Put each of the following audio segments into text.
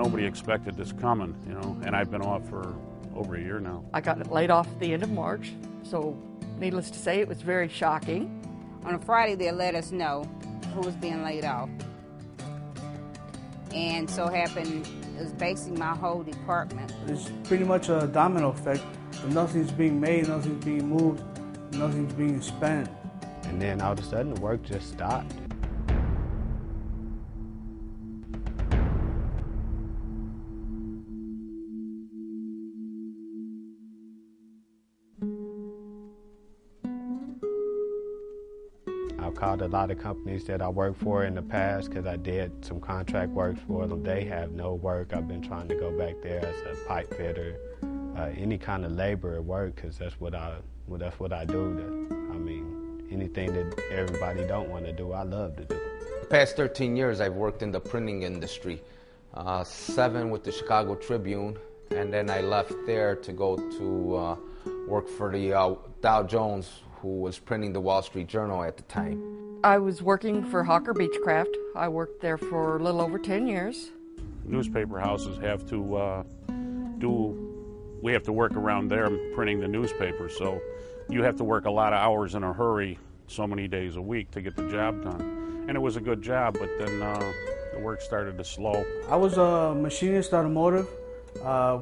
nobody expected this coming, you know, and I've been off for over a year now. I got laid off at the end of March, so needless to say, it was very shocking. On a Friday, they let us know who was being laid off. And so happened, it was basically my whole department. It's pretty much a domino effect. If nothing's being made, nothing's being moved, nothing's being spent. And then all of a sudden, the work just stopped. I've called a lot of companies that I worked for in the past because I did some contract work for them. They have no work. I've been trying to go back there as a pipe fitter, any kind of labor at work, because that's what I do. I mean, anything that everybody don't want to do, I love to do. The past 13 years, I've worked in the printing industry, 7 with the Chicago Tribune, and then I left there to go to work for the Dow Jones, who was printing the Wall Street Journal at the time. I was working for Hawker Beechcraft. I worked there for a little over 10 years. Newspaper houses have to we have to work around them printing the newspaper, so you have to work a lot of hours in a hurry, so many days a week to get the job done. And it was a good job, but then the work started to slow. I was a machinist automotive.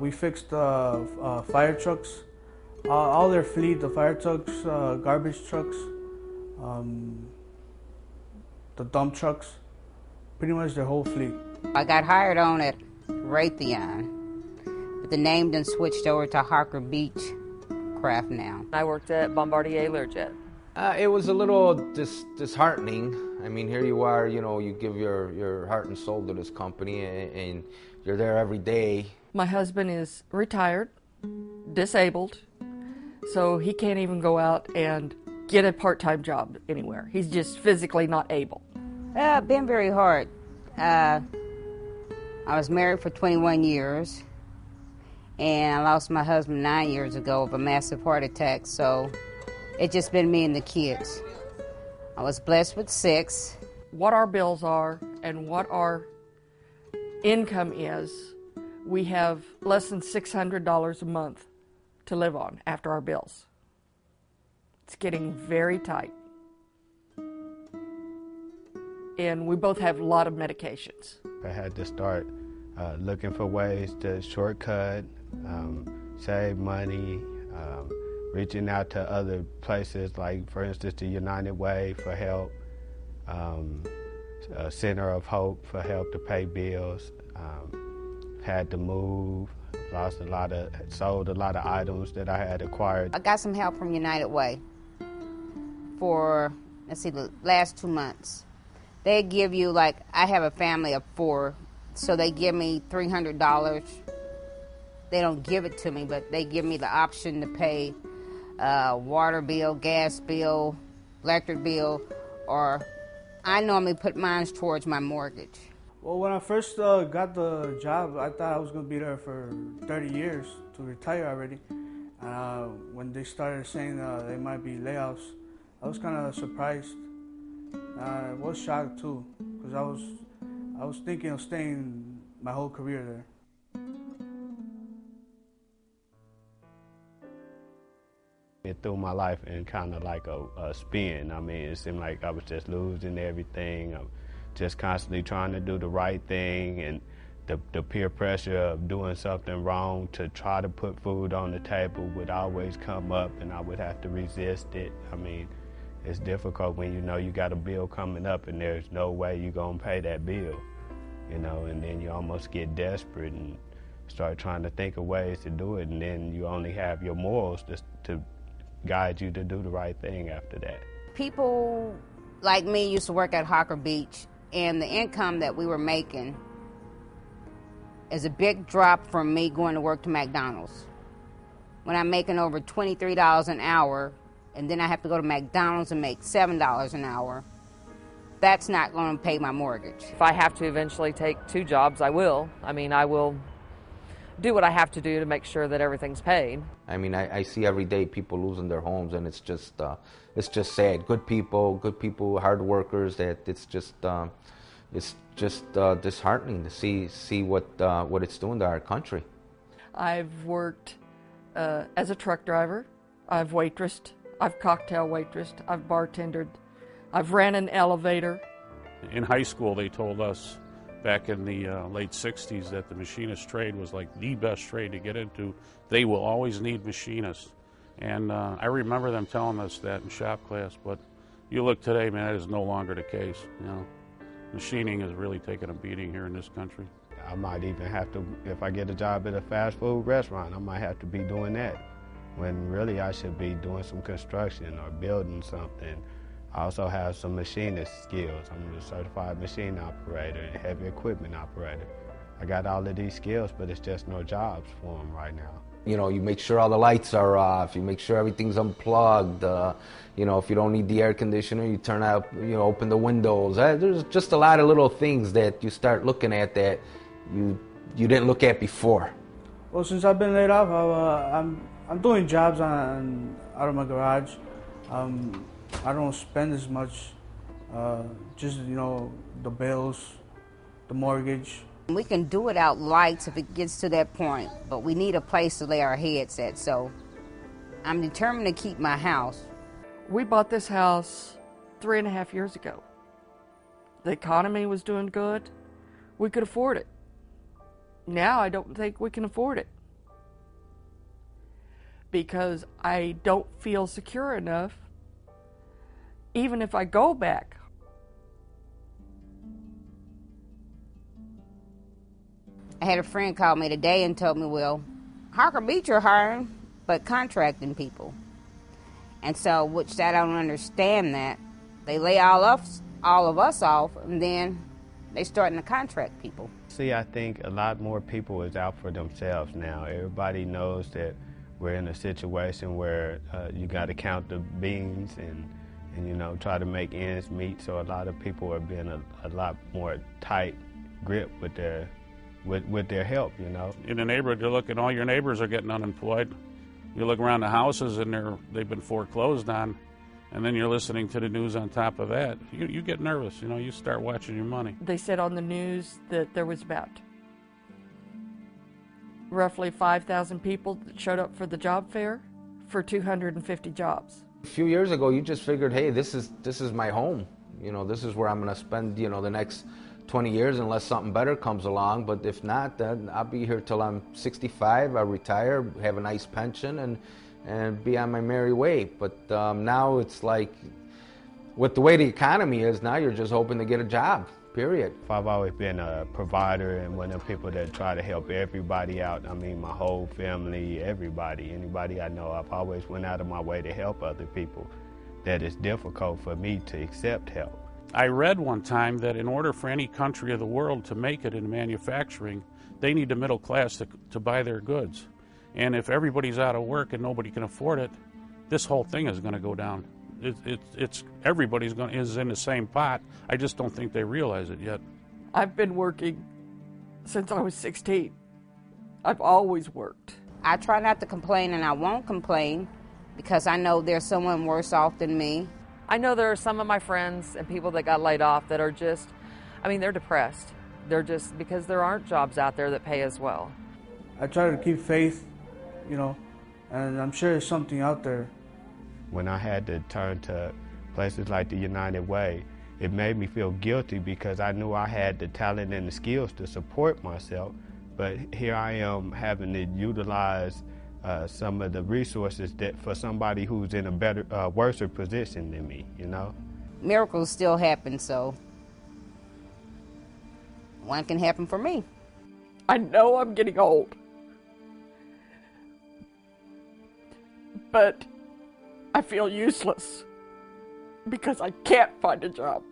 We fixed fire trucks. All their fleet, the fire trucks, garbage trucks, the dump trucks, pretty much their whole fleet. I got hired on at Raytheon, but the name then switched over to Hawker Beechcraft now. I worked at Bombardier Learjet. It was a little disheartening. I mean, here you are, you know, you give your heart and soul to this company, and you're there every day. My husband is retired, disabled, so he can't even go out and get a part-time job anywhere. He's just physically not able. Been very hard. I was married for 21 years, and I lost my husband 9 years ago of a massive heart attack, so it's just been me and the kids. I was blessed with 6. What our bills are and what our income is, we have less than $600 a month to live on after our bills. It's getting very tight. And we both have a lot of medications. I had to start looking for ways to shortcut, save money, reaching out to other places like, for instance, the United Way for help, Center of Hope for help to pay bills. Had to move, sold a lot of items that I had acquired. I got some help from United Way for, the last 2 months. They give you, like, I have a family of 4, so they give me $300. They don't give it to me, but they give me the option to pay water bill, gas bill, electric bill, or I normally put mine towards my mortgage. Well, when I first got the job, I thought I was going to be there for 30 years to retire already. When they started saying there might be layoffs, I was kind of surprised. I was shocked too, because I was thinking of staying my whole career there. It threw my life in kind of like a spin. I mean, it seemed like I was just losing everything. Just constantly trying to do the right thing, and the peer pressure of doing something wrong to try to put food on the table would always come up, and I would have to resist it. I mean, it's difficult when you know you got a bill coming up and there's no way you're going to pay that bill, you know, and then you almost get desperate and start trying to think of ways to do it, and then you only have your morals to guide you to do the right thing after that. People like me used to work at Hawker Beach, and the income that we were making is a big drop from me going to work to McDonald's. When I'm making over $23 an hour, and then I have to go to McDonald's and make $7 an hour, that's not going to pay my mortgage. If I have to eventually take 2 jobs, I will. I mean, I will do what I have to do to make sure that everything's paid. I mean, I see every day people losing their homes, and it's just sad. Good people, hard workers. That it's just it's just disheartening to see what it's doing to our country. I've worked as a truck driver. I've waitressed. I've cocktail waitressed. I've bartended. I've ran an elevator. In high school, they told us back in the late 60s that the machinist trade was like the best trade to get into. They will always need machinists. And I remember them telling us that in shop class, but you look today, man, that is no longer the case. You know, machining is really taking a beating here in this country. I might even have to, if I get a job at a fast food restaurant, I might have to be doing that, when really I should be doing some construction or building something. I also have some machinist skills. I'm a certified machine operator and heavy equipment operator. I got all of these skills, but it's just no jobs for them right now. You know, you make sure all the lights are off, you make sure everything's unplugged, you know, if you don't need the air conditioner, you turn out, you know, open the windows. There's just a lot of little things that you start looking at that you didn't look at before. Well, since I've been laid off, I'm doing jobs out of my garage. I don't spend as much, just, you know, the bills, the mortgage. We can do it out lights if it gets to that point, but we need a place to lay our heads at, so I'm determined to keep my house. We bought this house 3.5 years ago. The economy was doing good. We could afford it. Now I don't think we can afford it, because I don't feel secure enough. Even if I go back, I had a friend call me today and told me, well, Harker Beach are hiring, but contracting people. And so, which I don't understand that. They lay all of us off, and then they starting to contract people. See, I think a lot more people is out for themselves now. Everybody knows that we're in a situation where you got to count the beans and you know, try to make ends meet. So a lot of people are being a lot more tight grip with their help, you know. In the neighborhood, you're looking, all your neighbors are getting unemployed. You look around the houses and they've been foreclosed on, and then you're listening to the news on top of that. You get nervous, you know, you start watching your money. they said on the news that there was about roughly 5,000 people that showed up for the job fair for 250 jobs. A few years ago, you just figured, hey, this is my home. You know, this is where I'm going to spend, you know, the next 20 years unless something better comes along. But if not, then I'll be here till I'm 65. I'll retire, have a nice pension, and be on my merry way. But now it's like, with the way the economy is now, you're just hoping to get a job, period. I've always been a provider and one of the people that try to help everybody out. I mean, my whole family, everybody, anybody I know. I've always went out of my way to help other people. That it's difficult for me to accept help. I read one time that in order for any country of the world to make it in manufacturing, they need the middle class to buy their goods. And if everybody's out of work and nobody can afford it, this whole thing is going to go down. Everybody's is in the same pot. I just don't think they realize it yet. I've been working since I was 16. I've always worked. I try not to complain, and I won't complain because I know there's someone worse off than me. I know there are some of my friends and people that got laid off that are just, I mean, they're depressed. They're just, because there aren't jobs out there that pay as well. I try to keep faith, you know, and I'm sure there's something out there. When I had to turn to places like the United Way, it made me feel guilty because I knew I had the talent and the skills to support myself, but here I am having to utilize some of the resources that for somebody who's in a better, worse position than me, you know? Miracles still happen, so one can happen for me. I know I'm getting old, but I feel useless because I can't find a job.